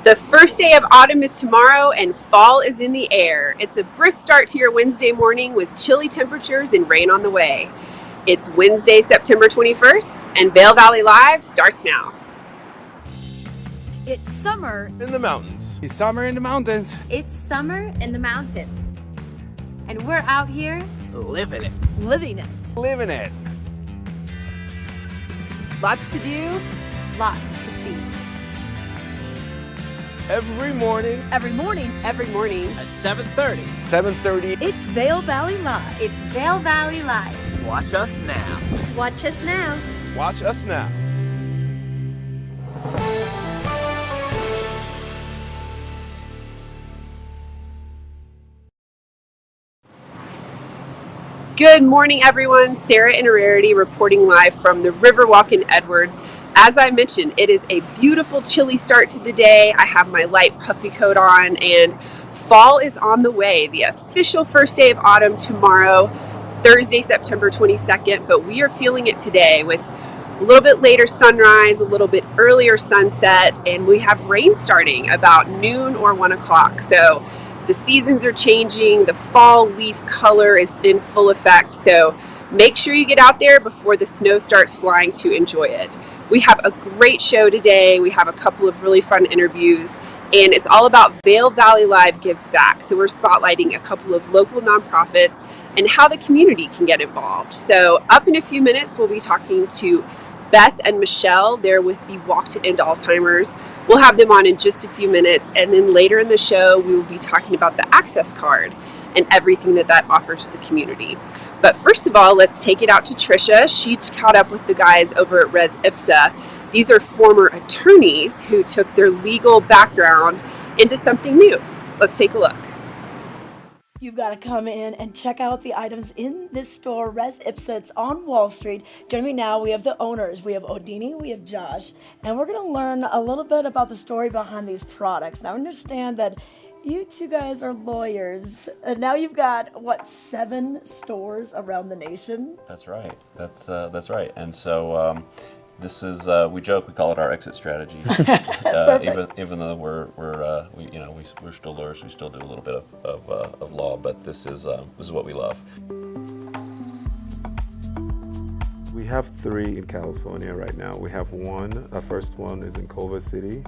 The first day of autumn is tomorrow and fall is in the air. It's a brisk start to your Wednesday morning with chilly temperatures and rain on the way. It's Wednesday, September 21st, and Vail Valley Live starts now. It's summer in the mountains. It's summer in the mountains. It's summer in the mountains. And we're out here Living it. living it. Living it. Lots to do. lots to see. Every morning. Every morning, Every morning. At 7:30. 7:30. it's Vail Valley Live. It's Vail Valley Live. Watch us now. Watch us now. Watch us now. Good morning, everyone. Sarah and Rarity reporting live from the Riverwalk in Edwards. As I mentioned, it is a beautiful, chilly start to the day. I have my light puffy coat on, and fall is on the way. The official first day of autumn tomorrow, Thursday, September 22nd, but we are feeling it today with a little bit later sunrise, a little bit earlier sunset, and we have rain starting about noon or 1 o'clock. So the seasons are changing. The fall leaf color is in full effect. So make sure you get out there before the snow starts flying to enjoy it. We have a great show today. We have a couple of really fun interviews, and it's all about Vail Valley Live Gives Back. So we're spotlighting a couple of local nonprofits and how the community can get involved. So up in a few minutes, we'll be talking to Beth and Michelle. They're with the Walk to End Alzheimer's. We'll have them on in just a few minutes, and then later in the show we will be talking about the access card and everything that offers the community. But first of all, let's take it out to Trisha. She caught up with the guys over at Res Ipsa. These are former attorneys who took their legal background into something new. Let's take a look. You've got to come in and check out the items in this store, Res Ipsa. It's on Wall Street. Joining me now, we have the owners. We have Odini, we have Josh, and we're going to learn a little bit about the story behind these products. Now, understand that you two guys are lawyers, and now you've got, 7 stores around the nation? That's right. That's right. And so this is we joke, we call it our exit strategy. Even though we're still lawyers, we still do a little bit of law, but this is what we love. We have 3 in California right now. We have one. Our first one is in Culver City.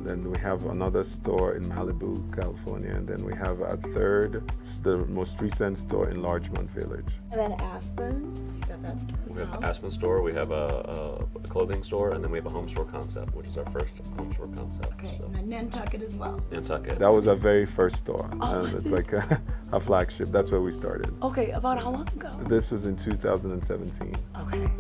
Then we have another store in Malibu, California, and then we have a third, the most recent store in Larchmont Village. And then Aspen, you got that store as We have well. an Aspen store, we have a clothing store, and then we have a home store concept, which is our first home store concept. Okay, So, and then Nantucket as well. Nantucket. That was our very first store. Oh, was It's it? like a flagship. That's where we started. Okay, about how long ago? This was in 2017. Okay.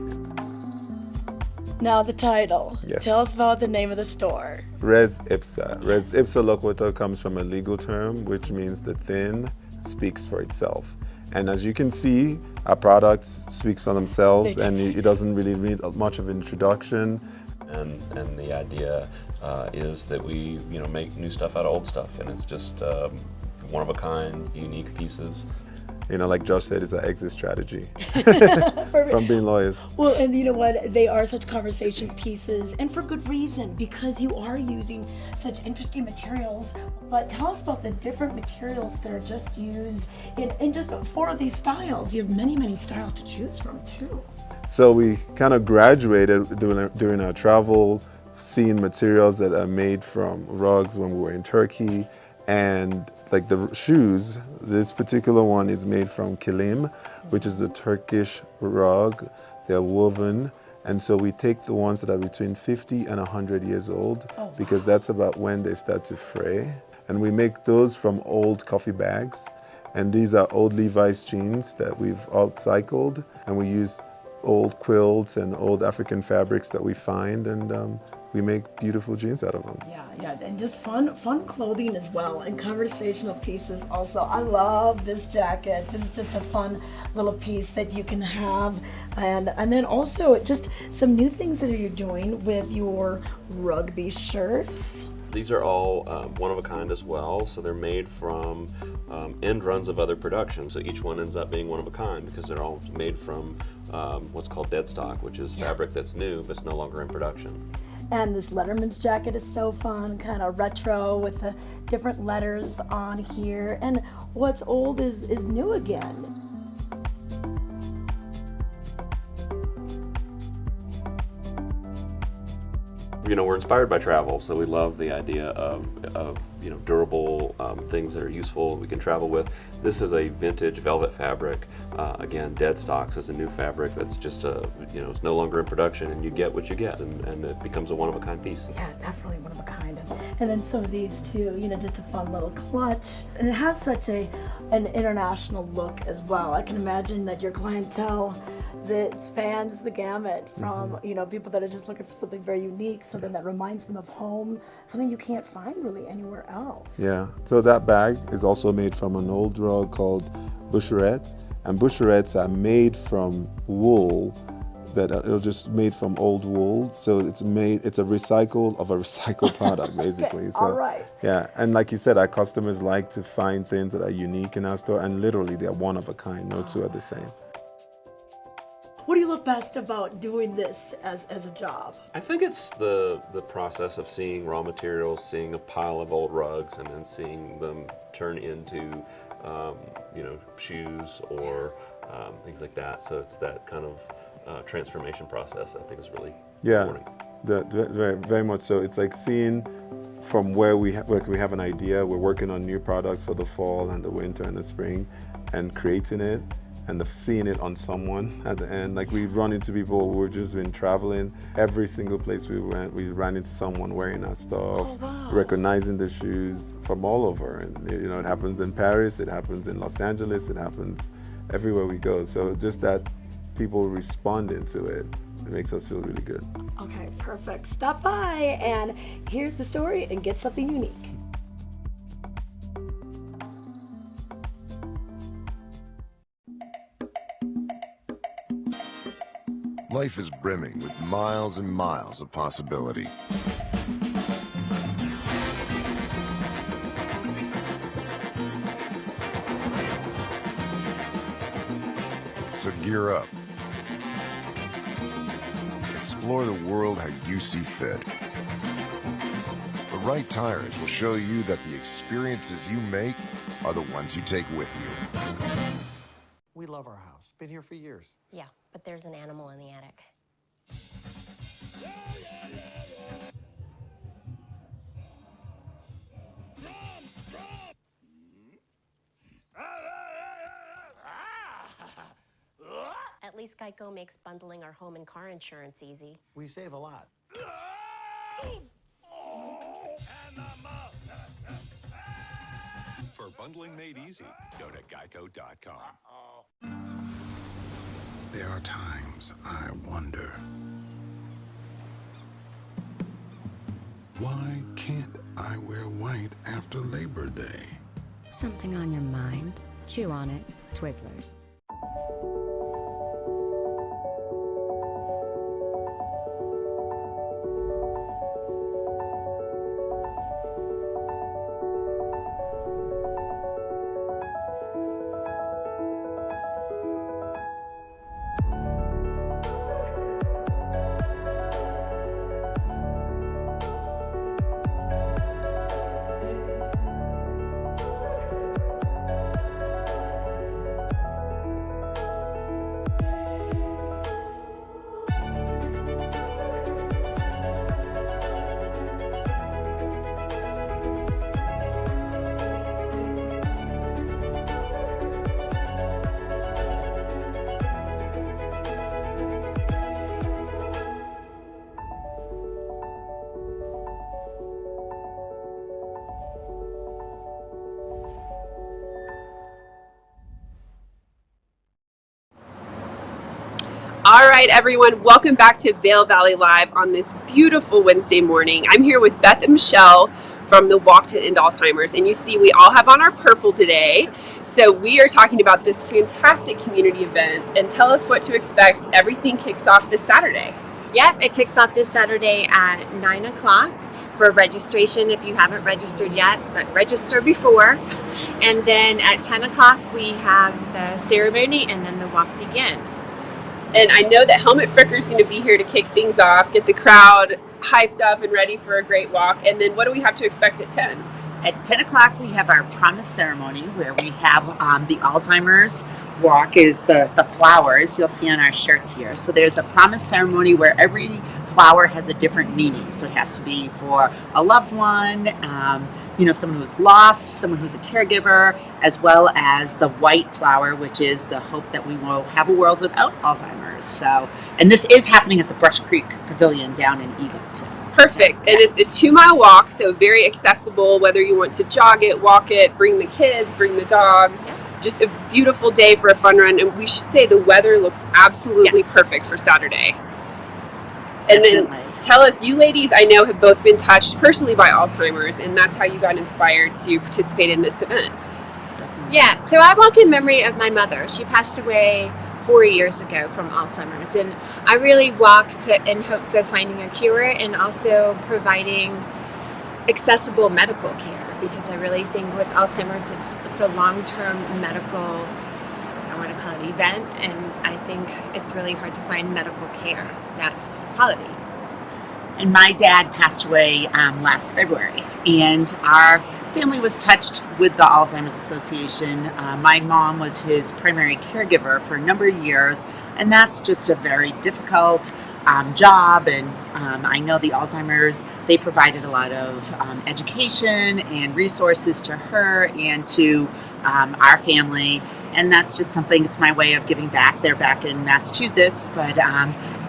Now the title. Yes. Tell us about the name of the store. Res Ipsa. Res Ipsa Loquitur comes from a legal term, which means the thin speaks for itself. And as you can see, our products speaks for themselves, and it doesn't really need much of an introduction. And the idea is that we make new stuff out of old stuff, and it's just one of a kind, unique pieces. Like Josh said, it's an exit strategy from being lawyers. Well, and you know what? They are such conversation pieces, and for good reason, because you are using such interesting materials. But tell us about the different materials that are just used in just 4 of these styles. You have many, many styles to choose from, too. So we kind of graduated during our travel, seeing materials that are made from rugs when we were in Turkey. And like the shoes, this particular one is made from kilim, which is a Turkish rug. They're woven. And so we take the ones that are between 50 and 100 years old, because that's about when they start to fray. And we make those from old coffee bags. And these are old Levi's jeans that we've upcycled. And we use old quilts and old African fabrics that we find, and we make beautiful jeans out of them. Yeah, and just fun clothing as well, and conversational pieces also. I love this jacket. This is just a fun little piece that you can have, and then also just some new things that you're doing with your rugby shirts. These are all one of a kind as well, so they're made from end runs of other productions. So each one ends up being one of a kind because they're all made from what's called dead stock, which is fabric that's new but it's no longer in production. And this Letterman's jacket is so fun, kind of retro with the different letters on here. And what's old is new again. We're inspired by travel, so we love the idea of durable things that are useful we can travel with. This is a vintage velvet fabric, again, dead stock, so it's a new fabric that's just it's no longer in production, and you get what you get, and it becomes a one-of-a-kind piece. Yeah, definitely one of a kind. And then some of these too, just a fun little clutch. And it has such an international look as well. I can imagine that your clientele that spans the gamut from people that are just looking for something very unique, something that reminds them of home, something you can't find really anywhere else. Yeah, so that bag is also made from an old rug called busherettes, and busherettes are made from wool that are just made from old wool, so it's a recycle of a recycled product basically. Okay, so all right. yeah, and like you said, our customers like to find things that are unique in our store, and literally they're one of a kind. No two are the same. What do you love best about doing this as a job? I think it's the process of seeing raw materials, seeing a pile of old rugs, and then seeing them turn into shoes or things like that. So it's that kind of transformation process I think is really rewarding. Very, very much so. It's like seeing from where we have an idea, we're working on new products for the fall and the winter and the spring, and creating it, and seeing it on someone at the end. Like we've run into people, we've just been traveling, every single place we went, we ran into someone wearing our stuff, recognizing the shoes from all over. And it happens in Paris, it happens in Los Angeles, it happens everywhere we go. So just that people responding to it makes us feel really good. Okay, perfect. Stop by and here's the story and get something unique. Life is brimming with miles and miles of possibility. So gear up. Explore the world how you see fit. The right tires will show you that the experiences you make are the ones you take with you. We love our house. Been here for years. Yeah, but there's an animal in the attic. At least Geico makes bundling our home and car insurance easy. We save a lot. For bundling made easy, go to geico.com. There are times I wonder, why can't I wear white after Labor Day? Something on your mind? Chew on it. Twizzlers. All right, everyone, welcome back to Vail Valley Live on this beautiful Wednesday morning. I'm here with Beth and Michelle from the Walk to End Alzheimer's, and you see we all have on our purple today. So we are talking about this fantastic community event, and tell us what to expect. Everything kicks off this Saturday. Yep, it kicks off this Saturday at 9 o'clock for registration if you haven't registered yet, but register before. And then at 10 o'clock we have the ceremony, and then the walk begins. And I know that Helmet Fricker's going to be here to kick things off, get the crowd hyped up and ready for a great walk. And then what do we have to expect at 10? At 10 o'clock, we have our promise ceremony where we have the Alzheimer's walk is the flowers you'll see on our shirts here. So there's a promise ceremony where every flower has a different meaning. So it has to be for a loved one, someone who's lost, someone who's a caregiver, as well as the white flower, which is the hope that we will have a world without Alzheimer's. So, and this is happening at the Brush Creek Pavilion down in Eagleton. Perfect. And it's a 2-mile walk, so very accessible, whether you want to jog it, walk it, bring the kids, bring the dogs. Just a beautiful day for a fun run. And we should say the weather looks absolutely perfect for Saturday. And then tell us, you ladies, I know, have both been touched personally by Alzheimer's, and that's how you got inspired to participate in this event. Yeah, so I walk in memory of my mother. She passed away 4 years ago from Alzheimer's, and I really walked in hopes of finding a cure and also providing accessible medical care, because I really think with Alzheimer's it's a long-term medical, I want to call it, event, and I think it's really hard to find medical care that's quality. And my dad passed away last February, and our family was touched with the Alzheimer's Association. My mom was his primary caregiver for a number of years, and that's just a very difficult job. And I know the Alzheimer's, they provided a lot of education and resources to her and to our family. And that's just something, it's my way of giving back. They're back in Massachusetts, but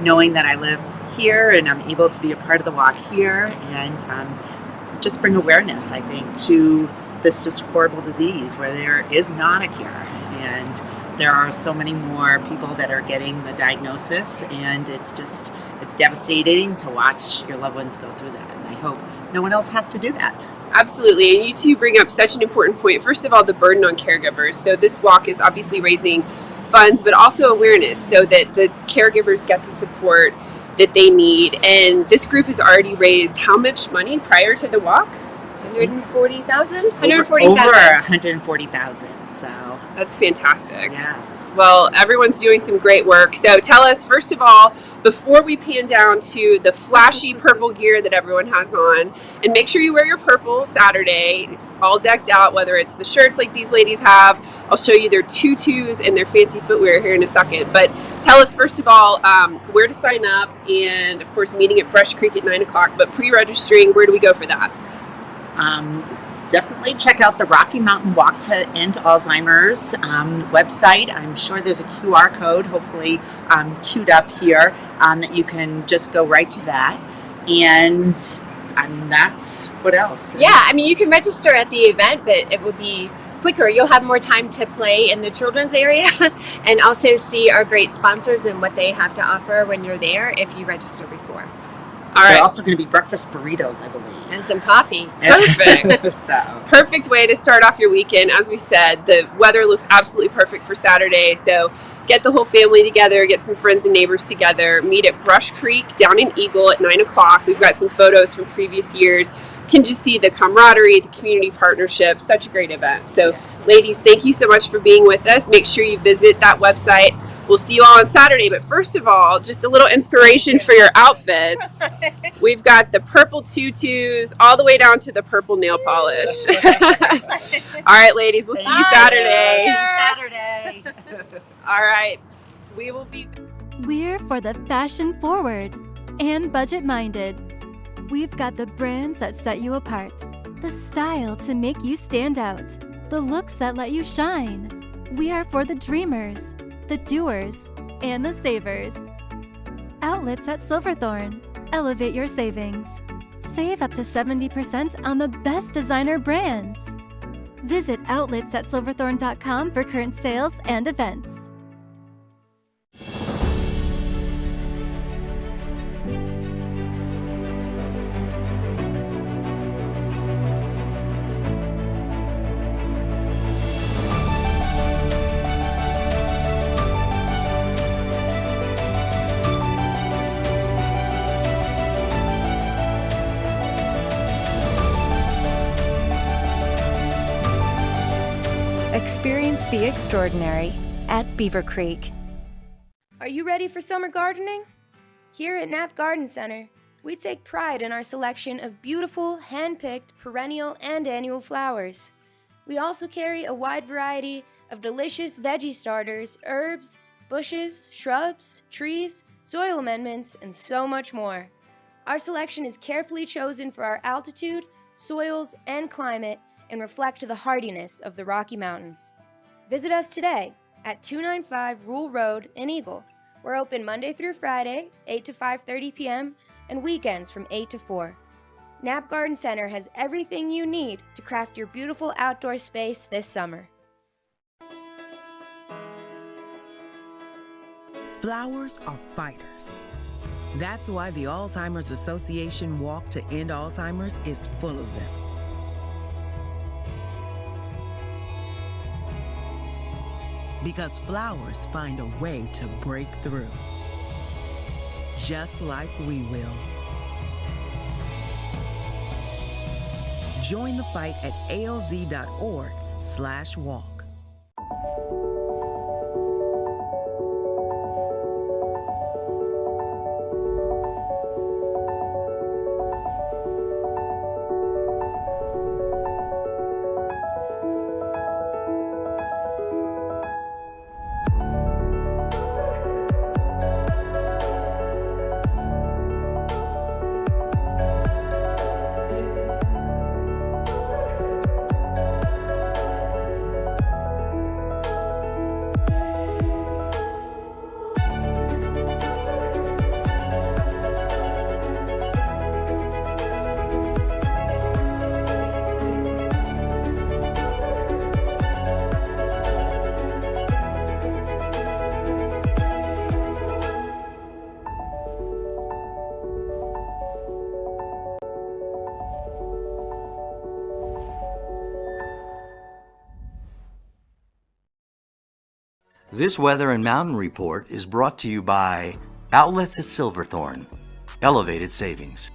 knowing that I live here and I'm able to be a part of the walk here and just bring awareness, I think, to this just horrible disease where there is not a cure. And there are so many more people that are getting the diagnosis, and it's devastating to watch your loved ones go through that. And I hope no one else has to do that. Absolutely, and you two bring up such an important point. First of all, the burden on caregivers. So this walk is obviously raising funds, but also awareness so that the caregivers get the support that they need. And this group has already raised how much money prior to the walk? 140,000? Over 140,000, so. That's fantastic. Yes. Well, everyone's doing some great work. So tell us, first of all, before we pan down to the flashy purple gear that everyone has on, and make sure you wear your purple Saturday, all decked out, whether it's the shirts like these ladies have. I'll show you their tutus and their fancy footwear here in a second. But tell us, first of all, where to sign up, and of course, meeting at Brush Creek at 9 o'clock, but pre-registering, where do we go for that? Definitely check out the Rocky Mountain Walk to End Alzheimer's website. I'm sure there's a QR code, hopefully queued up here, that you can just go right to that. And I mean, that's what else? Yeah, I mean, you can register at the event, but it will be quicker. You'll have more time to play in the children's area and also see our great sponsors and what they have to offer when you're there if you register before. All right. There are also going to be breakfast burritos, I believe. And some coffee. Perfect. So. Perfect way to start off your weekend. As we said, the weather looks absolutely perfect for Saturday. So get the whole family together, get some friends and neighbors together, meet at Brush Creek down in Eagle at 9 o'clock. We've got some photos from previous years. You can just see the camaraderie, the community partnership. Such a great event. So yes. Ladies, thank you so much for being with us. Make sure you visit that website. We'll see you all on Saturday, but first of all, just a little inspiration for your outfits. We've got the purple tutus all the way down to the purple nail polish. All right, ladies, we'll see you Saturday. See you Saturday. All right, we will be... We're for the fashion forward and budget minded. We've got the brands that set you apart, the style to make you stand out, the looks that let you shine. We are for the dreamers, the doers, and the savers. Outlets at Silverthorne. Elevate your savings. Save up to 70% on the best designer brands. Visit outletsatsilverthorne.com for current sales and events. Experience the extraordinary at Beaver Creek. Are you ready for summer gardening? Here at Knapp Garden Center, We take pride in our selection of beautiful, hand-picked, perennial, and annual flowers. We also carry a wide variety of delicious veggie starters, herbs, bushes, shrubs, trees, soil amendments, and so much more. Our selection is carefully chosen for our altitude, soils, and climate and reflect the hardiness of the Rocky Mountains. Visit us today at 295 Rule Road in Eagle. We're open Monday through Friday, 8 to 5:30 p.m., and weekends from 8 to 4. Knapp Garden Center has everything you need to craft your beautiful outdoor space this summer. Flowers are fighters. That's why the Alzheimer's Association Walk to End Alzheimer's is full of them. Because flowers find a way to break through. Just like we will. Join the fight at alz.org/walk. This weather and mountain report is brought to you by Outlets at Silverthorne. Elevated savings.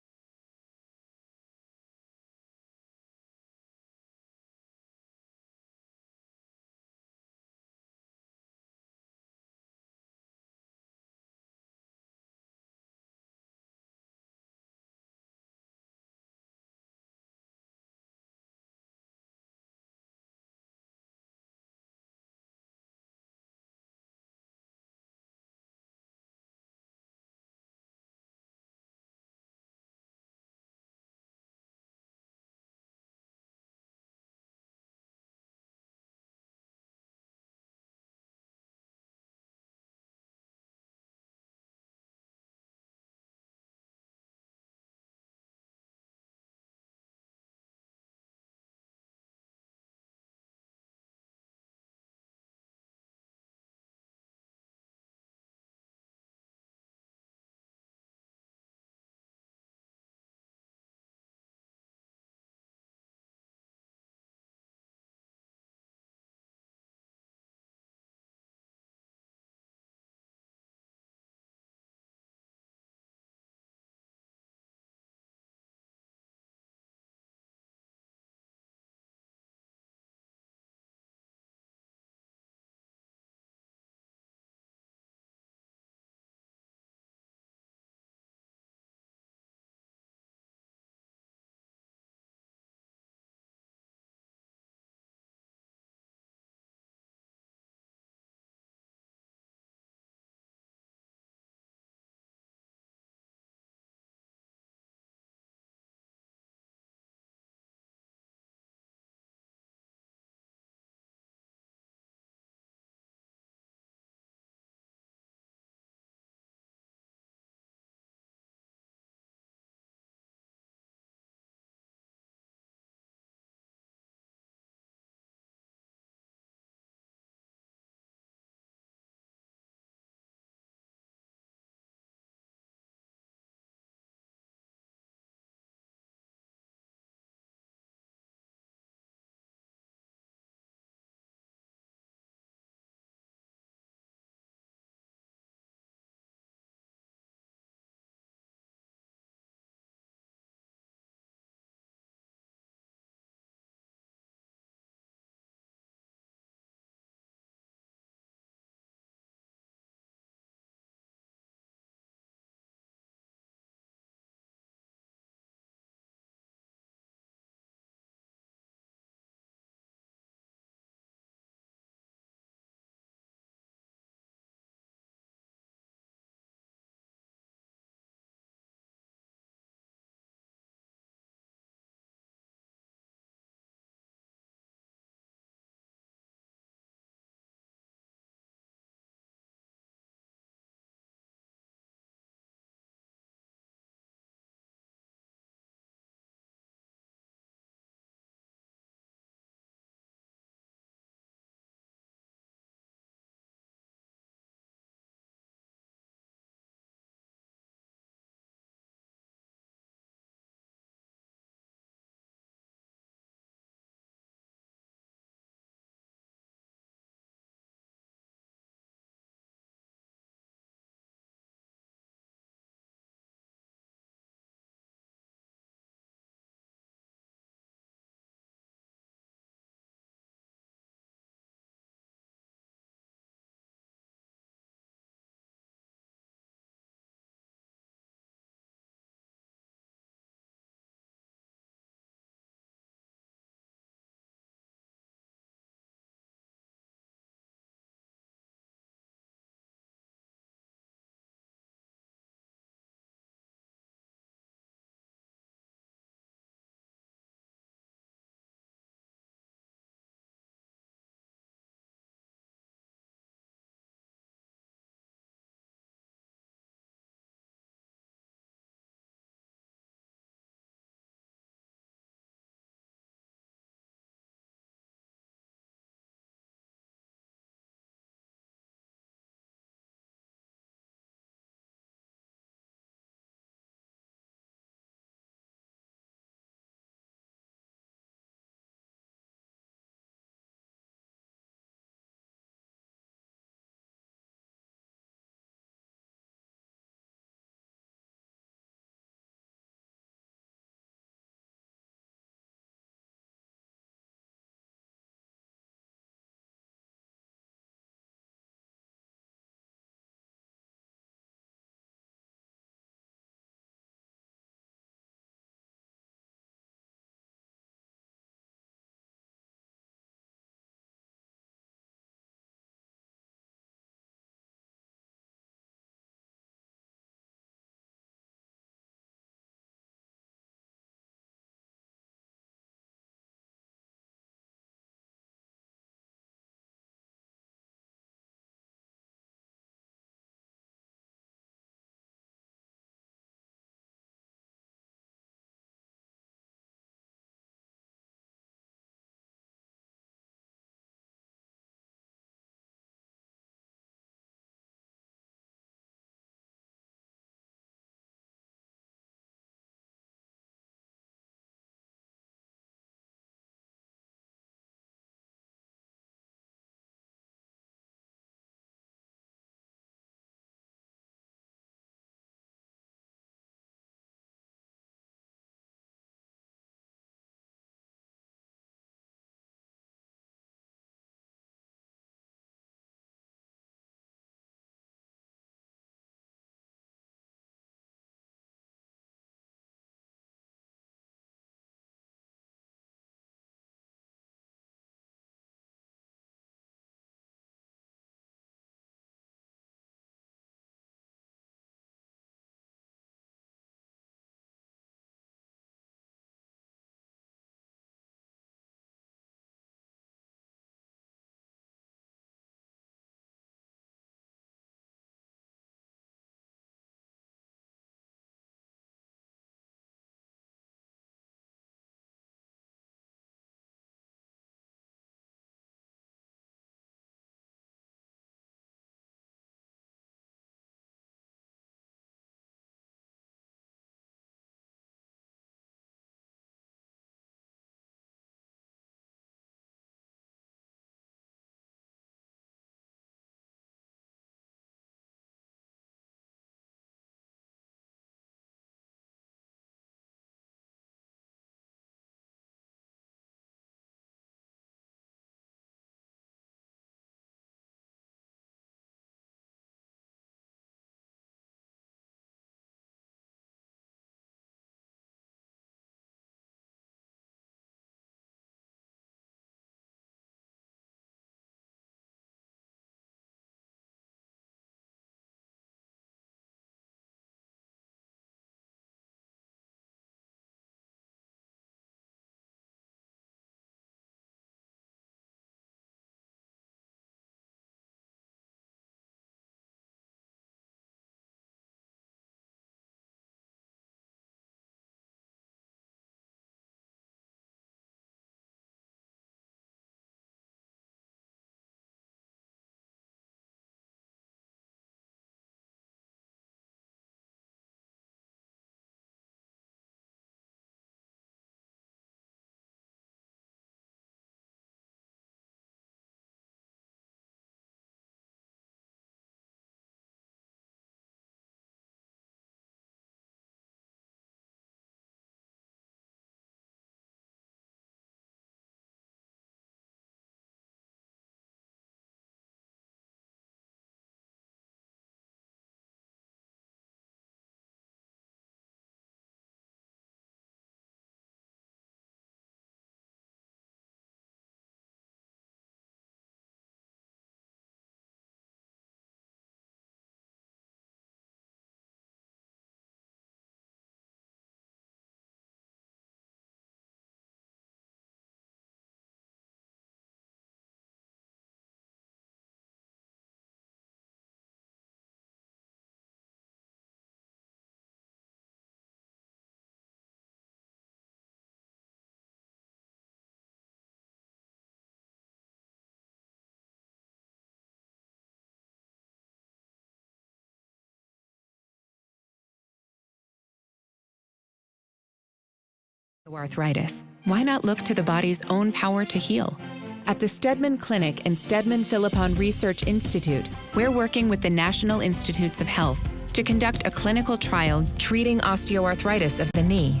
Arthritis. Why not look to the body's own power to heal? At the Stedman Clinic and Stedman Philippon Research Institute, we're working with the National Institutes of Health to conduct a clinical trial treating osteoarthritis of the knee.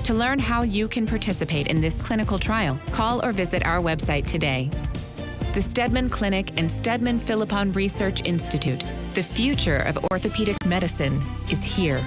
To learn how you can participate in this clinical trial, call or visit our website today. The Stedman Clinic and Stedman Philippon Research Institute. The future of orthopedic medicine is here.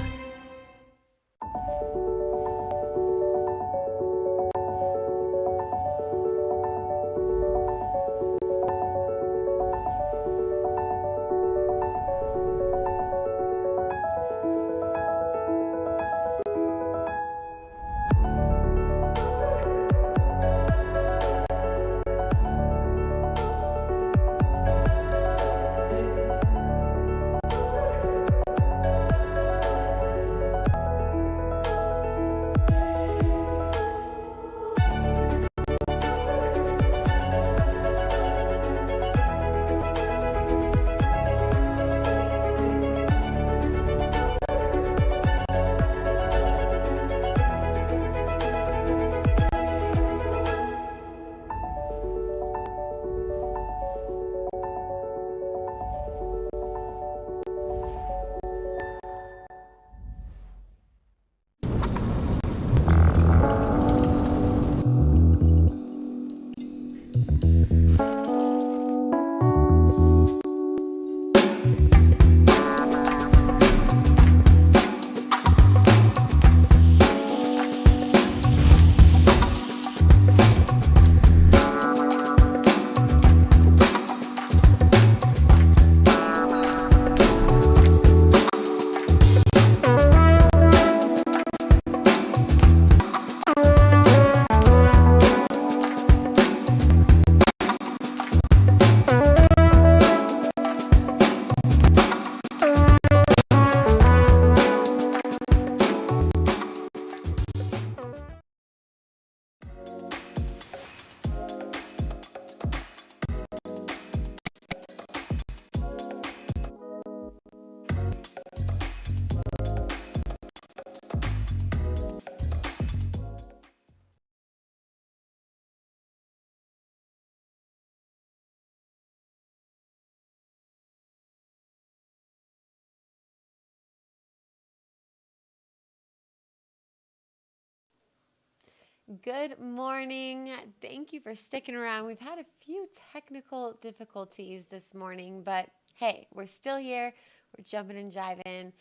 Good morning. Thank you for sticking around. We've had a few technical difficulties this morning, but hey, we're still here. We're jumping and jiving.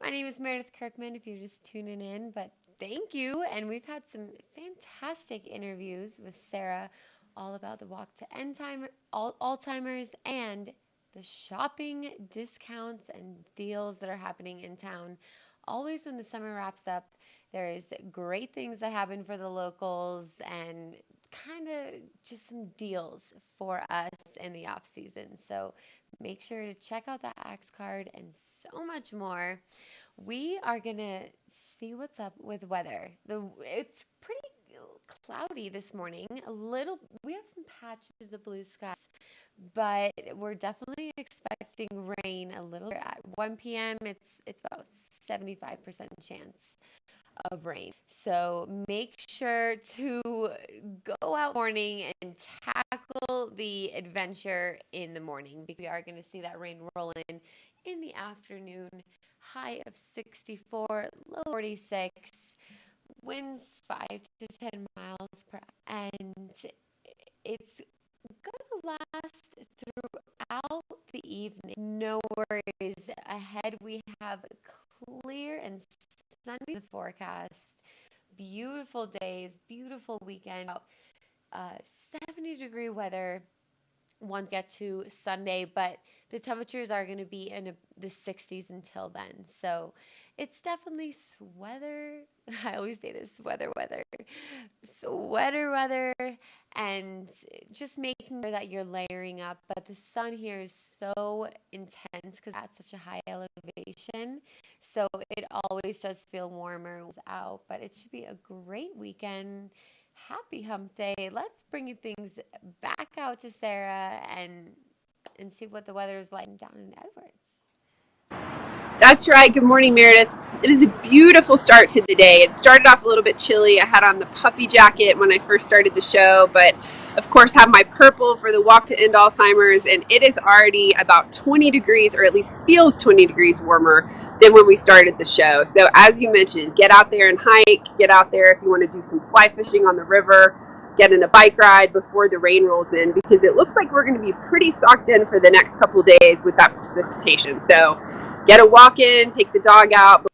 My name is Meredith Kirkman, if you're just tuning in, but thank you. And we've had some fantastic interviews with Sarah all about the walk to end time, Alzheimer's, and the shopping discounts and deals that are happening in town. Always when the summer wraps up, there's great things that happen for the locals and kind of just some deals for us in the off season. So make sure to check out that Axe card and so much more. We are going to see what's up with weather. It's pretty cloudy this morning. We have some patches of blue skies, but we're definitely expecting rain a little at 1 p.m. It's about 75% chance of rain. So make sure to go out morning and tackle the adventure in the morning, because we are going to see that rain roll in the afternoon. High of 64, low 46, winds 5 to 10 miles per hour, and it's going to last throughout the evening. No worries. Ahead we have clear and sunny in the forecast. Beautiful days, beautiful weekend. 70-degree weather once we get to Sunday, but the temperatures are going to be in the 60s until then. So it's definitely sweater. I always say this, sweater weather. Sweater weather, and just making sure that you're layering up. But the sun here is so intense because at such a high elevation. So it always does feel warmer out, but it should be a great weekend. Happy hump day. Let's bring things back out to Sarah and see what the weather is like down in Edwards. That's right. Good morning, Meredith. It is a beautiful start to the day. It started off a little bit chilly. I had on the puffy jacket when I first started the show, but of course have my purple for the walk to end Alzheimer's, and it is already about 20 degrees, or at least feels 20 degrees warmer than when we started the show. So as you mentioned, get out there and hike, get out there if you want to do some fly fishing on the river, get in a bike ride before the rain rolls in, because it looks like we're going to be pretty socked in for the next couple of days with that precipitation. So get a walk in, take the dog out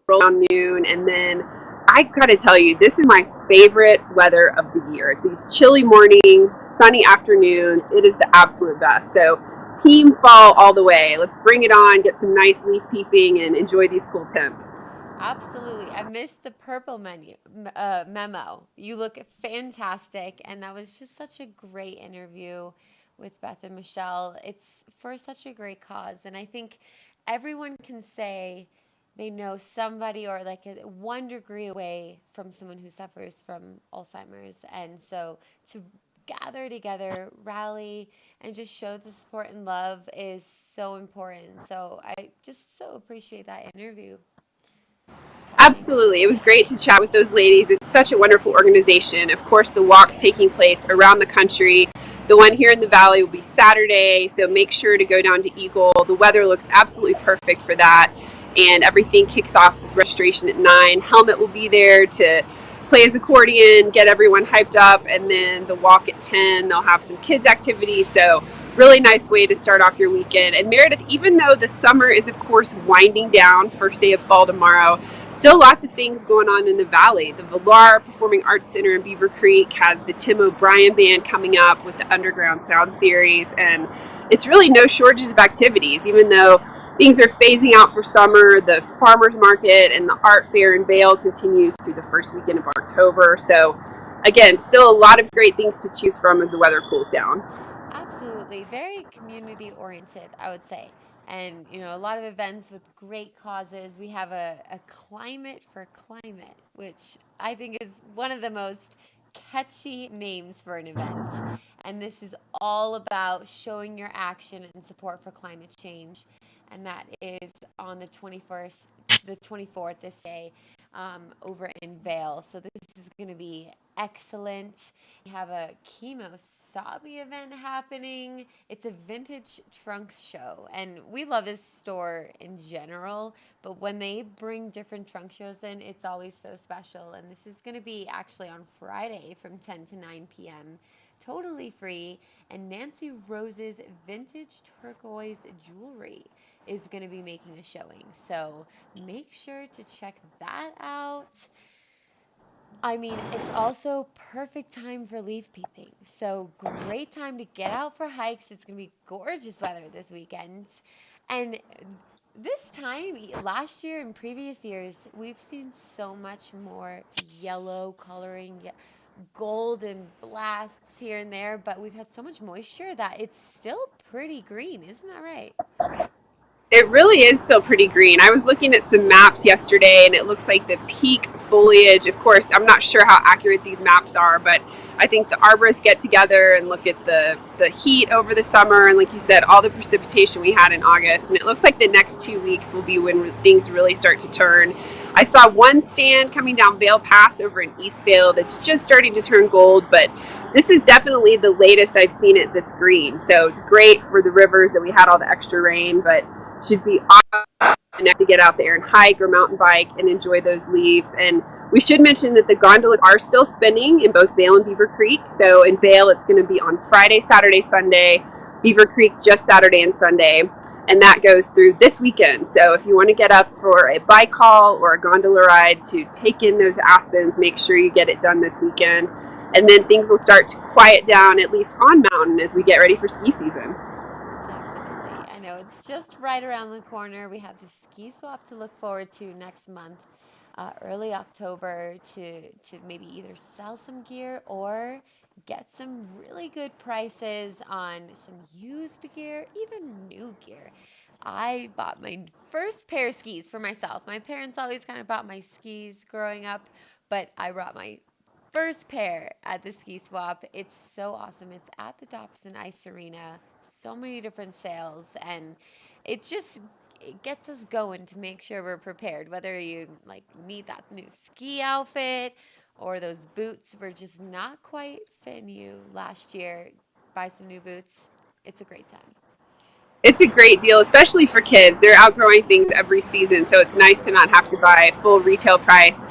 around noon, and then I gotta tell you, this is my favorite weather of the year. These chilly mornings, sunny afternoons, it is the absolute best. So team fall all the way. Let's bring it on, get some nice leaf peeping, and enjoy these cool temps. Absolutely. I missed the purple memo. You look fantastic. And that was just such a great interview with Beth and Michelle. It's for such a great cause. And I think everyone can say they know somebody or like 1 degree away from someone who suffers from Alzheimer's. And so to gather together, rally, and just show the support and love is so important. So I just so appreciate that interview. Absolutely. It was great to chat with those ladies. It's such a wonderful organization. Of course, the walk's taking place around the country. The one here in the Valley will be Saturday, so make sure to go down to Eagle. The weather looks absolutely perfect for that, and everything kicks off with registration at 9. Helmet will be there to play his accordion, get everyone hyped up, and then the walk at 10. They'll have some kids' activities, so really nice way to start off your weekend. And Meredith, even though the summer is, of course, winding down, first day of fall tomorrow, still lots of things going on in the Valley. The Villar Performing Arts Center in Beaver Creek has the Tim O'Brien Band coming up with the Underground Sound Series, and it's really no shortage of activities. Even though things are phasing out for summer, the farmers market and the art fair in Vail continues through the first weekend of October. So again, still a lot of great things to choose from as the weather cools down. Absolutely. Very community oriented, I would say. And, a lot of events with great causes. We have a climate for climate, which I think is one of the most catchy names for an event. And this is all about showing your action and support for climate change. And that is on the 24th this day, over in Vail. So this is going to be excellent. We have a Kimosabi event happening. It's a vintage trunks show, and we love this store in general, but when they bring different trunk shows in, it's always so special. And this is going to be actually on Friday from 10 to 9 p.m. Totally free. And Nancy Rose's vintage turquoise jewelry is going to be making a showing. So make sure to check that out. I mean, it's also perfect time for leaf peeping. So great time to get out for hikes. It's going to be gorgeous weather this weekend. And this time, last year and previous years, we've seen so much more yellow coloring, golden blasts here and there, but we've had so much moisture that it's still pretty green. Isn't that right? It really is still pretty green. I was looking at some maps yesterday, and it looks like the peak foliage, of course, I'm not sure how accurate these maps are, but I think the arborists get together and look at the heat over the summer, and like you said, all the precipitation we had in August, and it looks like the next 2 weeks will be when things really start to turn. I saw one stand coming down Vail Pass over in East Vail that's just starting to turn gold, but this is definitely the latest I've seen it this green. So it's great for the rivers that we had all the extra rain, but should be awesome to get out there and hike or mountain bike and enjoy those leaves. And we should mention that the gondolas are still spinning in both Vail and Beaver Creek. So in Vail, it's going to be on Friday, Saturday, Sunday. Beaver Creek just Saturday and Sunday. And that goes through this weekend. So if you want to get up for a bike haul or a gondola ride to take in those aspens, make sure you get it done this weekend. And then things will start to quiet down, at least on mountain, as we get ready for ski season. I know it's just right around the corner. We have the ski swap to look forward to next month, early October, to maybe either sell some gear or get some really good prices on some used gear, even new gear. I bought my first pair of skis for myself. My parents always kind of bought my skis growing up, but I brought my first pair at the ski swap. It's so awesome. It's at the Dobson Ice Arena. So many different sales, and it's just it gets us going to make sure we're prepared. Whether you like need that new ski outfit or those boots were just not quite fitting you last year, buy some new boots. It's a great time. It's a great deal, especially for kids. They're outgrowing things every season, so it's nice to not have to buy full retail price.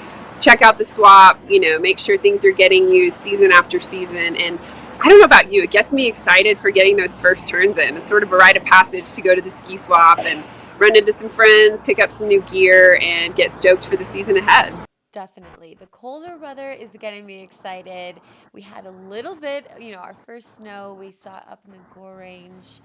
Check out the swap, make sure things are getting used season after season. And I don't know about you, it gets me excited for getting those first turns in. It's sort of a rite of passage to go to the ski swap and run into some friends, pick up some new gear, and get stoked for the season ahead. Definitely. The colder weather is getting me excited. We had a little bit, our first snow we saw up in the Gore Range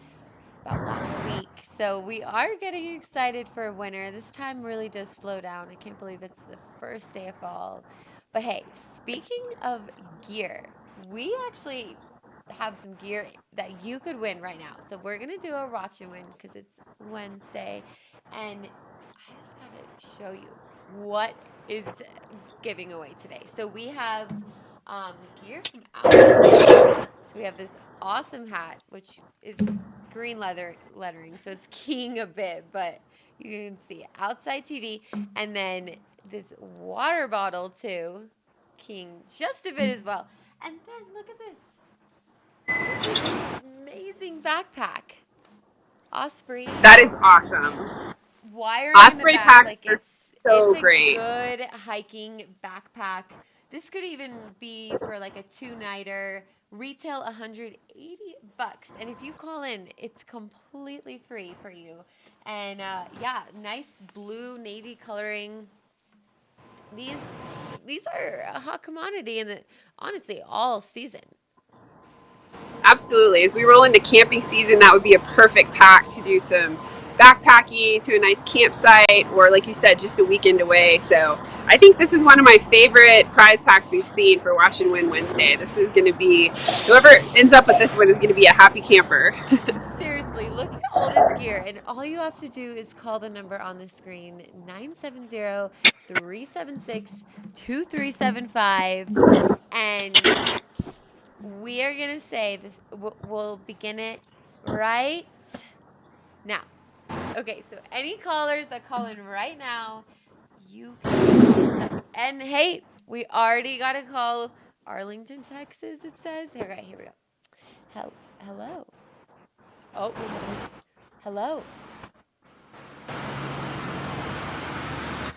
about last week. So we are getting excited for winter. This time really does slow down. I can't believe it's the first day of fall. But hey, speaking of gear, we actually have some gear that you could win right now. So we're going to do a watch and win because it's Wednesday. And I just got to show you what is giving away today. So we have gear from Outside. So we have this awesome hat, which is green lettering, so it's keying a bit, but you can see Outside TV, and then this water bottle too, keying just a bit as well. And then look at this amazing backpack, Osprey. That is awesome. Wiring Osprey in the back, packs like are it's a great. good hiking backpack. This could even be for like a 2-nighter. Retail $180, and if you call in, it's completely free for you. And nice blue navy coloring. These are a hot commodity in honestly all season. Absolutely. As we roll into camping season, that would be a perfect pack to do some backpacking to a nice campsite, or like you said, just a weekend away. So I think this is one of my favorite prize packs we've seen for Wash and Win Wednesday. This is going to be, whoever ends up with this one is going to be a happy camper. Seriously, look at all this gear, and all you have to do is call the number on the screen, 970-376-2375, and we are going to say this, we'll begin it right now. Okay, so any callers that call in right now, you can get all this stuff. And hey, we already got a call. Arlington, Texas, it says. Okay, here we go. Hello. Oh, we have hello.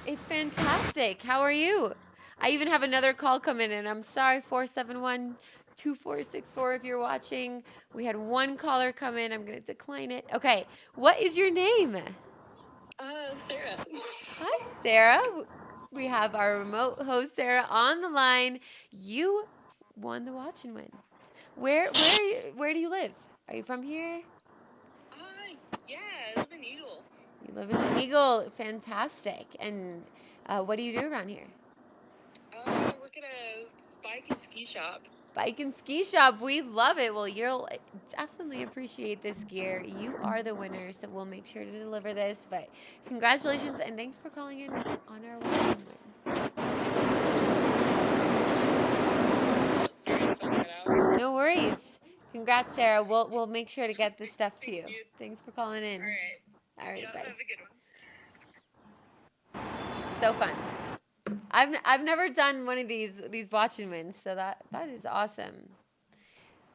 It's fantastic. How are you? I even have another call coming in. I'm sorry, 471-2464 if you're watching. We had one caller come in. I'm going to decline it. Okay. What is your name? Sarah. Hi, Sarah. We have our remote host, Sarah, on the line. You won the watch and win. Where do you live? Are you from here? Yeah, I live in Eagle. You live in Eagle. Fantastic. And what do you do around here? I work at a bike and ski shop. Bike and ski shop. We love it. Well, you'll definitely appreciate this gear. You are the winner, so we'll make sure to deliver this. But congratulations, and thanks for calling in on our watch and win. No worries. Congrats, Sarah. We'll make sure to get this stuff to you. Thanks for calling in. All right, bye. Have a good one. So fun. I've never done one of these watch and wins, so that is awesome.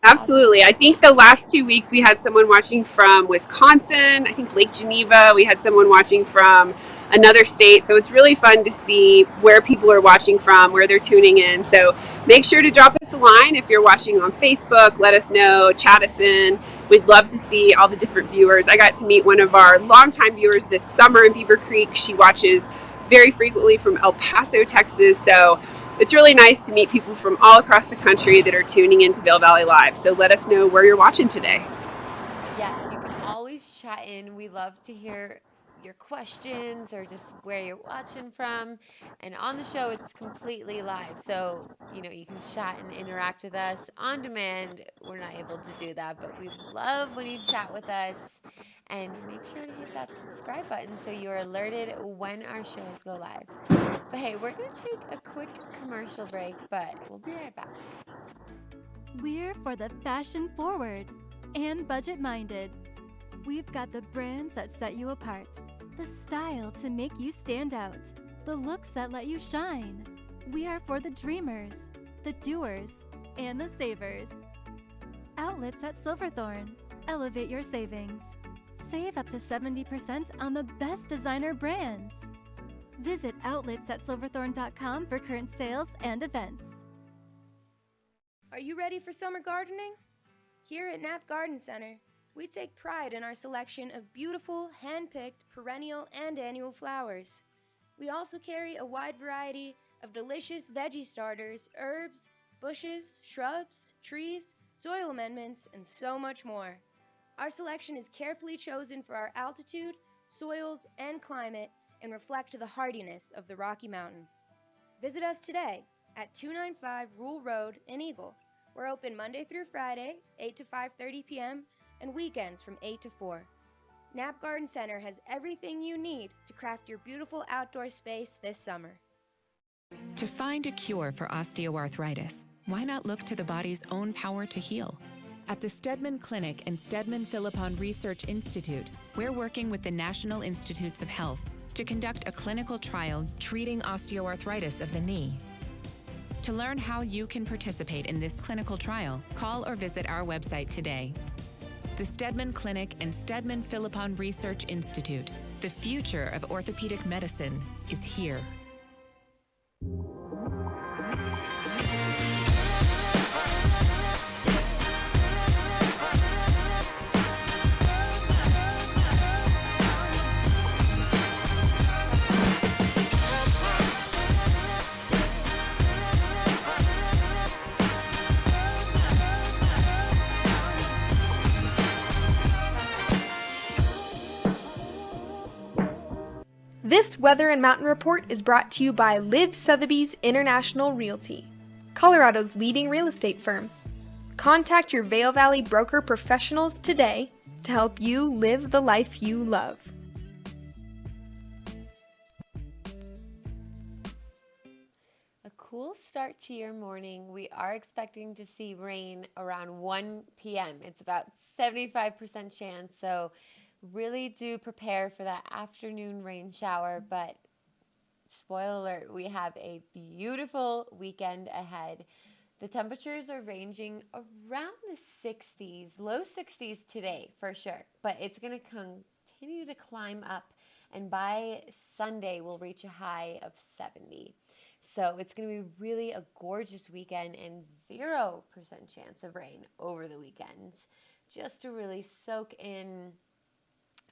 Absolutely. I think the last 2 weeks we had someone watching from Wisconsin, I think Lake Geneva. We had someone watching from another state. So it's really fun to see where people are watching from, where they're tuning in. So make sure to drop us a line if you're watching on Facebook. Let us know, chat us in. We'd love to see all the different viewers. I got to meet one of our longtime viewers this summer in Beaver Creek. She watches very frequently from El Paso, Texas. So it's really nice to meet people from all across the country that are tuning into Vail Valley Live. So let us know where you're watching today. Yes, you can always chat in. We love to hear your questions or just where you're watching from. And on the show, it's completely live. So, you can chat and interact with us on demand. We're not able to do that, but we love when you chat with us. And make sure to hit that subscribe button so you're alerted when our shows go live. But hey, we're going to take a quick commercial break, but we'll be right back. We're for the fashion forward and budget minded. We've got the brands that set you apart. The style to make you stand out. The looks that let you shine. We are for the dreamers, the doers, and the savers. Outlets at Silverthorne. Elevate your savings. Save up to 70% on the best designer brands. Visit outletsatsilverthorne.com for current sales and events. Are you ready for summer gardening? Here at Knapp Garden Center, we take pride in our selection of beautiful, hand-picked, perennial, and annual flowers. We also carry a wide variety of delicious veggie starters, herbs, bushes, shrubs, trees, soil amendments, and so much more. Our selection is carefully chosen for our altitude, soils, and climate and reflect the hardiness of the Rocky Mountains. Visit us today at 295 Rule Road in Eagle. We're open Monday through Friday, 8 to 5:30 p.m., and weekends from 8 to 4. Knapp Garden Center has everything you need to craft your beautiful outdoor space this summer. To find a cure for osteoarthritis, why not look to the body's own power to heal? At the Stedman Clinic and Stedman Philippon Research Institute, we're working with the National Institutes of Health to conduct a clinical trial treating osteoarthritis of the knee. To learn how you can participate in this clinical trial, call or visit our website today. The Stedman Clinic and Stedman Philippon Research Institute. The future of orthopedic medicine is here. This Weather and Mountain Report is brought to you by Liv Sotheby's International Realty, Colorado's leading real estate firm. Contact your Vail Valley broker professionals today to help you live the life you love. A cool start to your morning. We are expecting to see rain around 1 p.m. It's about 75% chance, so really do prepare for that afternoon rain shower, but spoiler alert, we have a beautiful weekend ahead. The temperatures are ranging around the 60s, low 60s today for sure, but it's going to continue to climb up, and by Sunday we'll reach a high of 70. So it's going to be really a gorgeous weekend and 0% chance of rain over the weekend, just to really soak in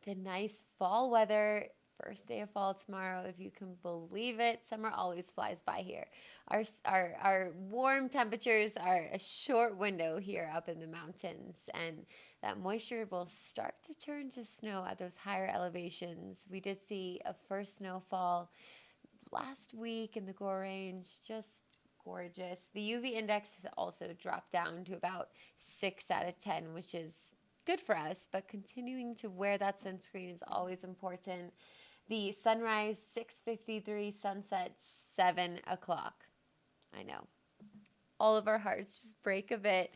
the nice fall weather. First day of fall tomorrow, if you can believe it. Summer always flies by here. Our warm temperatures are a short window here up in the mountains, and that moisture will start to turn to snow at those higher elevations. We did see a first snowfall last week in the Gore Range, just gorgeous. The UV index has also dropped down to about 6 out of 10, which is good for us, but continuing to wear that sunscreen is always important. The sunrise 6:53, sunset 7 o'clock. I know. All of our hearts just break a bit.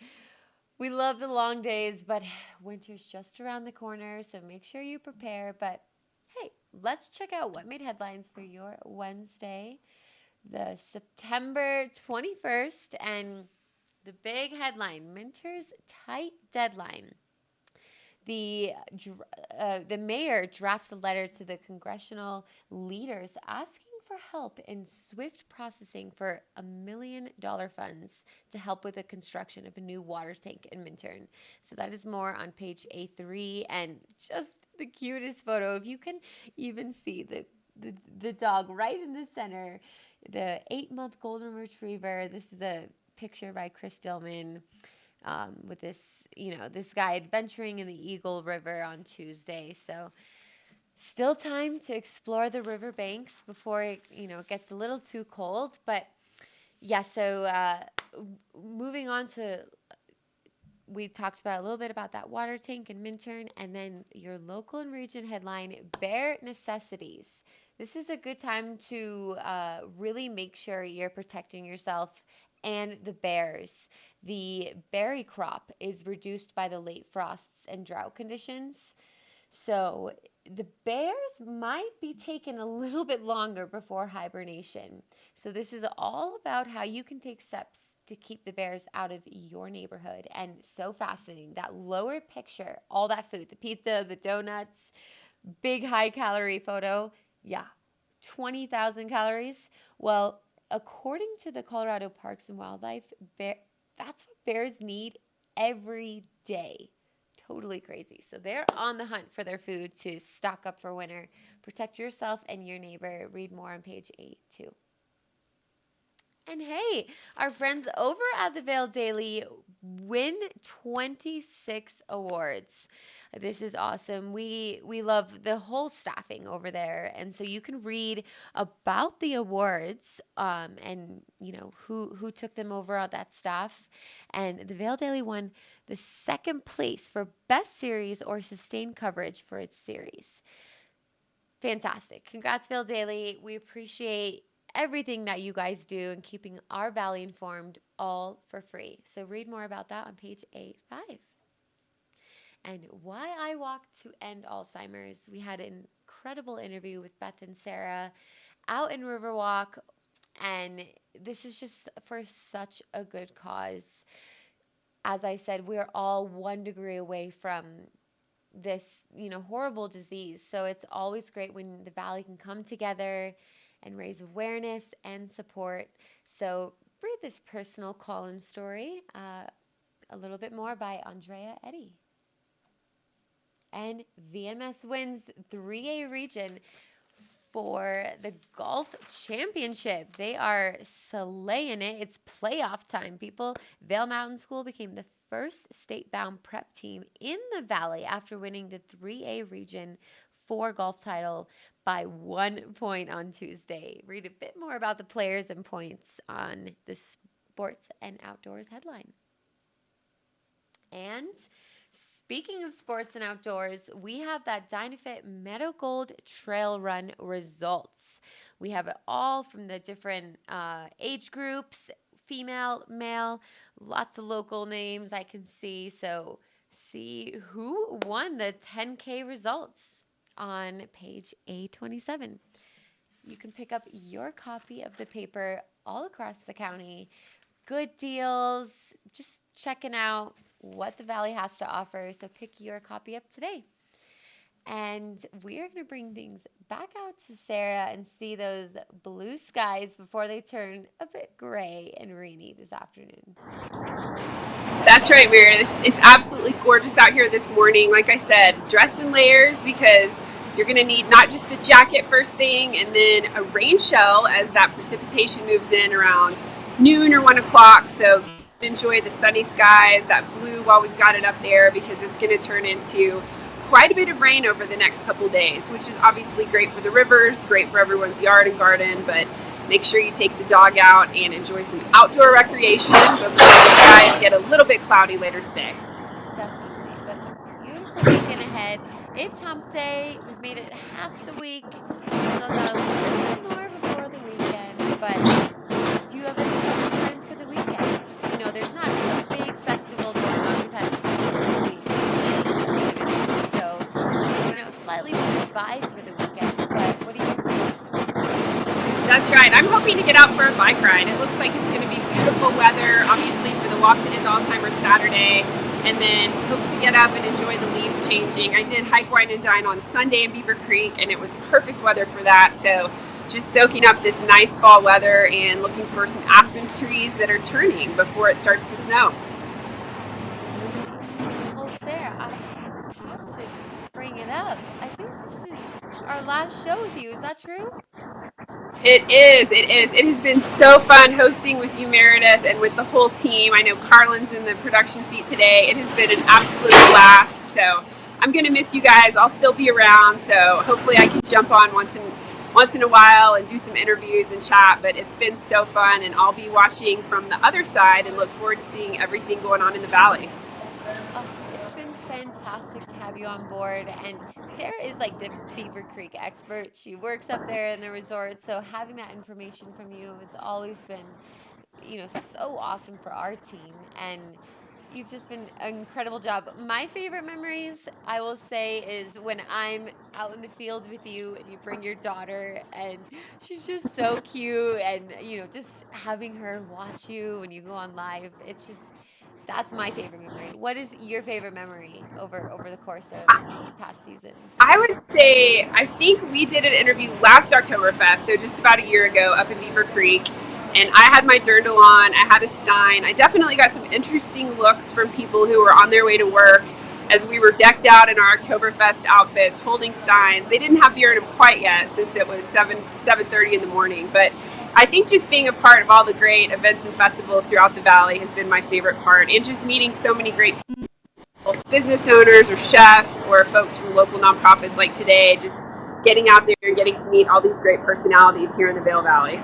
We love the long days, but winter's just around the corner, so make sure you prepare. But hey, let's check out what made headlines for your Wednesday, the September 21st, and the big headline, Minter's tight deadline. The mayor drafts a letter to the congressional leaders asking for help in swift processing for $1 million funds to help with the construction of a new water tank in Minturn. So that is more on page A3, and just the cutest photo. If you can even see the dog right in the center, the 8-month golden retriever. This is a picture by Chris Dillman. With this guy adventuring in the Eagle River on Tuesday. So still time to explore the riverbanks before it gets a little too cold. But yeah, so moving on to, we talked about a little bit about that water tank in Minturn, and then your local and region headline, Bear Necessities. This is a good time to really make sure you're protecting yourself and the bears. The berry crop is reduced by the late frosts and drought conditions. So the bears might be taking a little bit longer before hibernation. So this is all about how you can take steps to keep the bears out of your neighborhood. And so fascinating, that lower picture, all that food, the pizza, the donuts, big high calorie photo. Yeah, 20,000 calories. Well, according to the Colorado Parks and Wildlife, that's what bears need every day. Totally crazy. So they're on the hunt for their food to stock up for winter. Protect yourself and your neighbor. Read more on page 8 too. And hey, our friends over at the Vail Daily win 26 awards. This is awesome. We love the whole staffing over there, and so you can read about the awards and who took them over on that staff. And the Vail Daily won the second place for best series or sustained coverage for its series. Fantastic. Congrats, Vail Daily. We appreciate everything that you guys do and keeping our valley informed, all for free. So read more about that on page 8.5. And why I walk to end Alzheimer's. We had an incredible interview with Beth and Sarah out in Riverwalk, and this is just for such a good cause. As I said, we're all 1 degree away from this, horrible disease. So it's always great when the valley can come together and raise awareness and support. So read this personal column story, a little bit more by Andrea Eddy. And VMS wins 3A region for the golf championship. They are slaying it. It's playoff time, people. Vail Mountain School became the first state-bound prep team in the valley after winning the 3A region 4 golf title by 1 point on Tuesday. Read a bit more about the players and points on the Sports and Outdoors headline. And speaking of sports and outdoors, we have that Dynafit Meadow Gold Trail Run results. We have it all from the different age groups, female, male, lots of local names I can see. So see who won the 10K results on page A27. You can pick up your copy of the paper all across the county. Good deals, just checking out what the Valley has to offer. So pick your copy up today. And we're going to bring things back out to Sarah and see those blue skies before they turn a bit gray and rainy this afternoon. That's right, Mary. It's absolutely gorgeous out here this morning. Like I said, dress in layers because you're going to need not just the jacket first thing and then a rain shell as that precipitation moves in around noon or 1 o'clock. So enjoy the sunny skies, that blue while we've got it up there, because it's going to turn into quite a bit of rain over the next couple days, which is obviously great for the rivers, great for everyone's yard and garden, but make sure you take the dog out and enjoy some outdoor recreation before the skies get a little bit cloudy later today. Definitely, but a beautiful weekend ahead. It's hump day. We've made it half the week. Still got a little bit more before the weekend, but do you have any special plans for the weekend? There's not a big festival going on. We've had festivities, so slightly different vibe for the weekend, but what do you look forward to? That's right. I'm hoping to get out for a bike ride. It looks like it's going to be beautiful weather, obviously, for the Walk to End Alzheimer's Saturday, and then hope to get up and enjoy the leaves changing. I did hike, wine, and dine on Sunday in Beaver Creek, and it was perfect weather for that. So just soaking up this nice fall weather and looking for some aspen trees that are turning before it starts to snow. Well, Sarah, I have to bring it up. I think this is our last show with you. Is that true? It is. It has been so fun hosting with you, Meredith, and with the whole team. I know Carlin's in the production seat today. It has been an absolute blast. So I'm going to miss you guys. I'll still be around. So hopefully I can jump on once in a while and do some interviews and chat. But it's been so fun, and I'll be watching from the other side and look forward to seeing everything going on in the valley. It's been fantastic to have you on board, and Sarah is like the Beaver Creek expert. She works up there in the resort, so having that information from you has always been, so awesome for our team. And you've just been an incredible job. My favorite memories, I will say, is when I'm out in the field with you and you bring your daughter and she's just so cute, and just having her watch you when you go on live. It's just, that's my favorite memory. What is your favorite memory over the course of this past season? I would say, I think we did an interview last Oktoberfest, so just about a year ago, up in Beaver Creek, and I had my dirndl on, I had a stein. I definitely got some interesting looks from people who were on their way to work as we were decked out in our Oktoberfest outfits, holding steins. They didn't have beer in them quite yet, since it was 7:30 in the morning, but I think just being a part of all the great events and festivals throughout the Valley has been my favorite part, and just meeting so many great people, business owners or chefs or folks from local nonprofits like today, just getting out there and getting to meet all these great personalities here in the Vail Valley.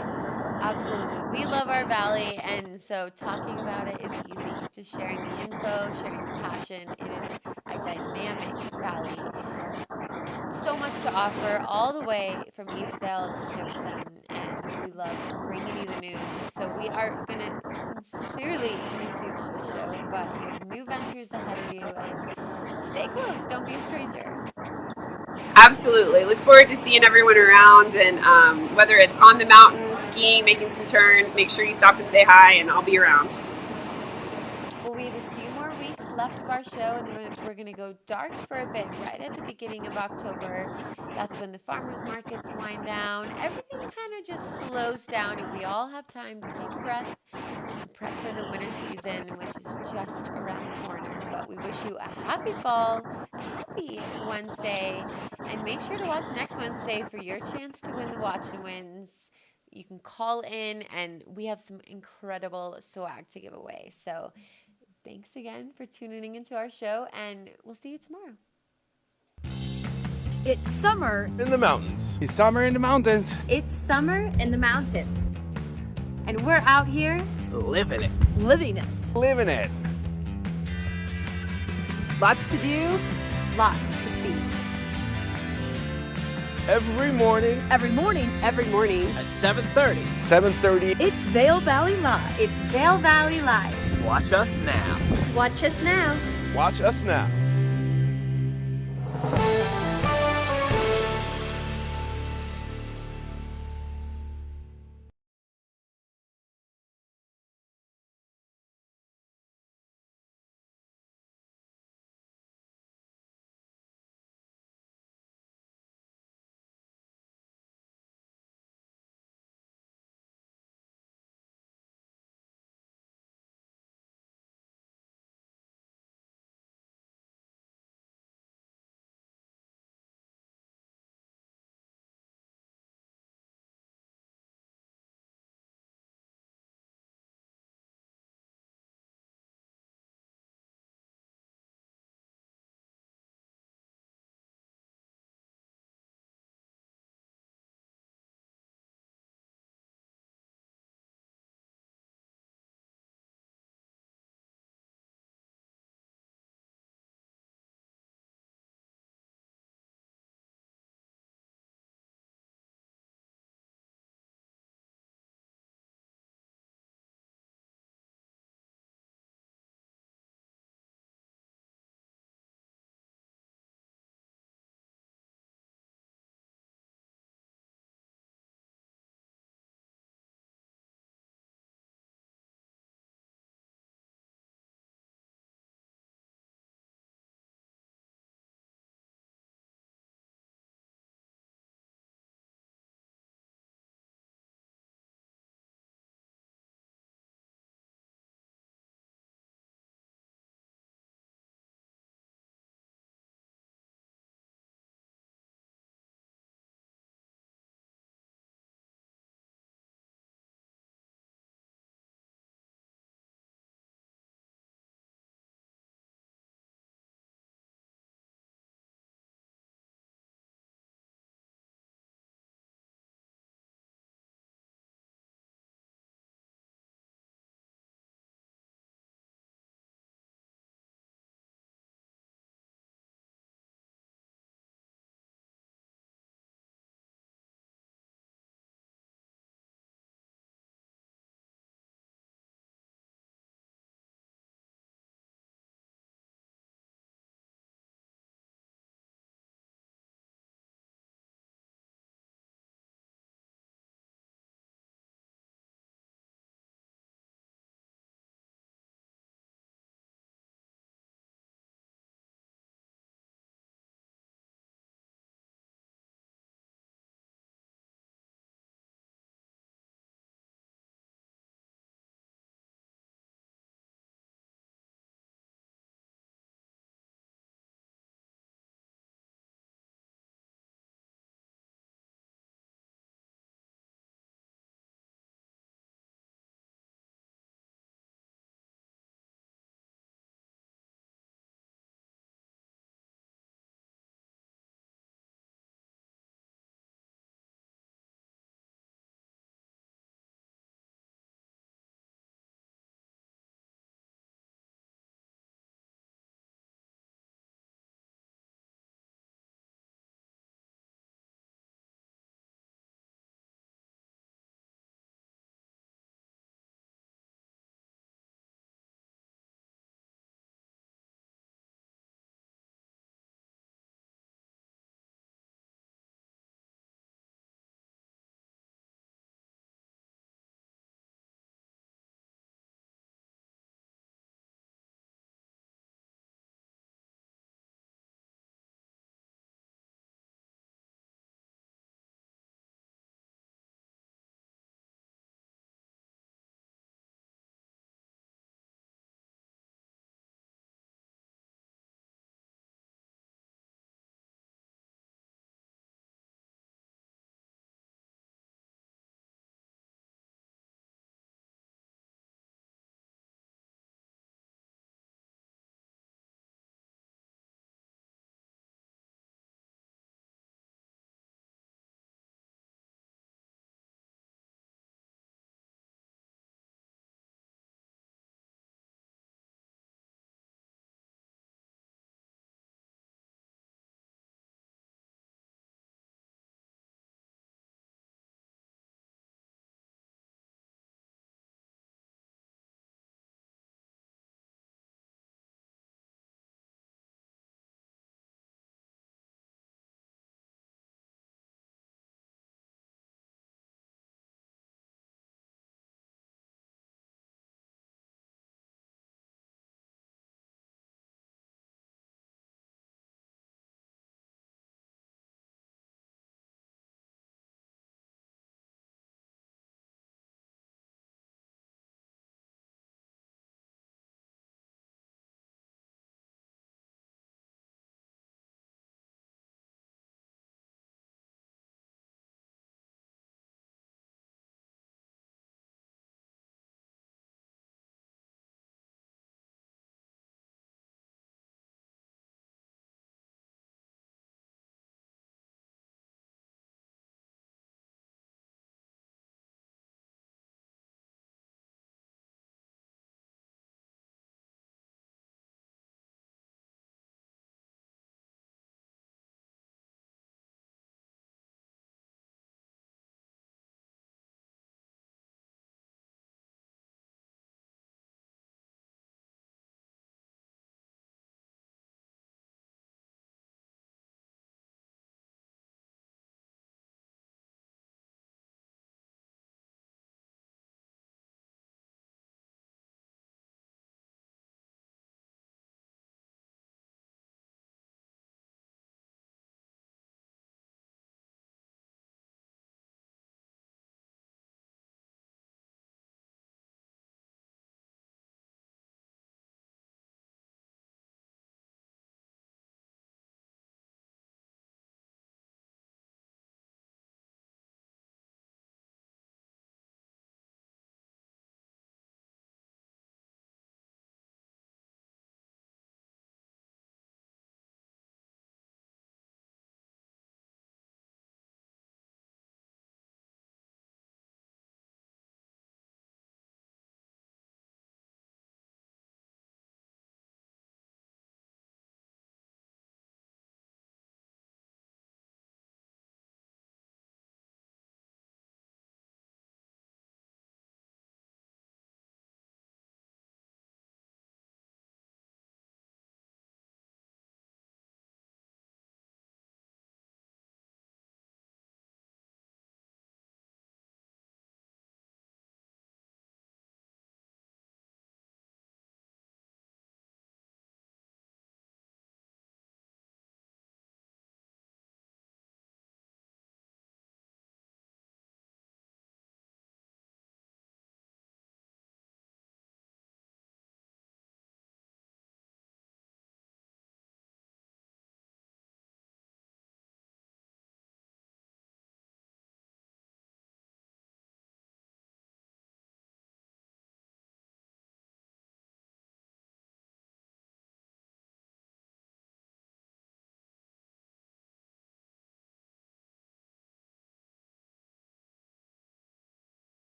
Absolutely. We love our valley, and so talking about it is easy. Just sharing the info, sharing the passion. It is a dynamic valley. So much to offer, all the way from East Vail to Jefferson, and we love bringing you the news. So we are going to sincerely miss you on the show, but you have new ventures ahead of you, and stay close. Don't be a stranger. Absolutely. Look forward to seeing everyone around, and whether it's on the mountain, skiing, making some turns, make sure you stop and say hi, and I'll be around. Well, we have a few more weeks left of our show, and then we're going to go dark for a bit right at the beginning of October. That's when the farmers markets wind down. Everything kind of just slows down, and we all have time to take a breath and prep for the winter season, which is just around the corner. But we wish you a happy fall, happy Wednesday, and make sure to watch next Wednesday for your chance to win the Watch and Wins. You can call in, and we have some incredible swag to give away. So thanks again for tuning into our show, and we'll see you tomorrow. It's summer in the mountains. It's summer in the mountains. It's summer in the mountains. And we're out here living it. Living it. Living it. Lots to do. Lots to see. Every morning. Every morning. Every morning. At 7:30. 7:30. It's Vail Valley Live. It's Vail Valley Live. Watch us now. Watch us now. Watch us now.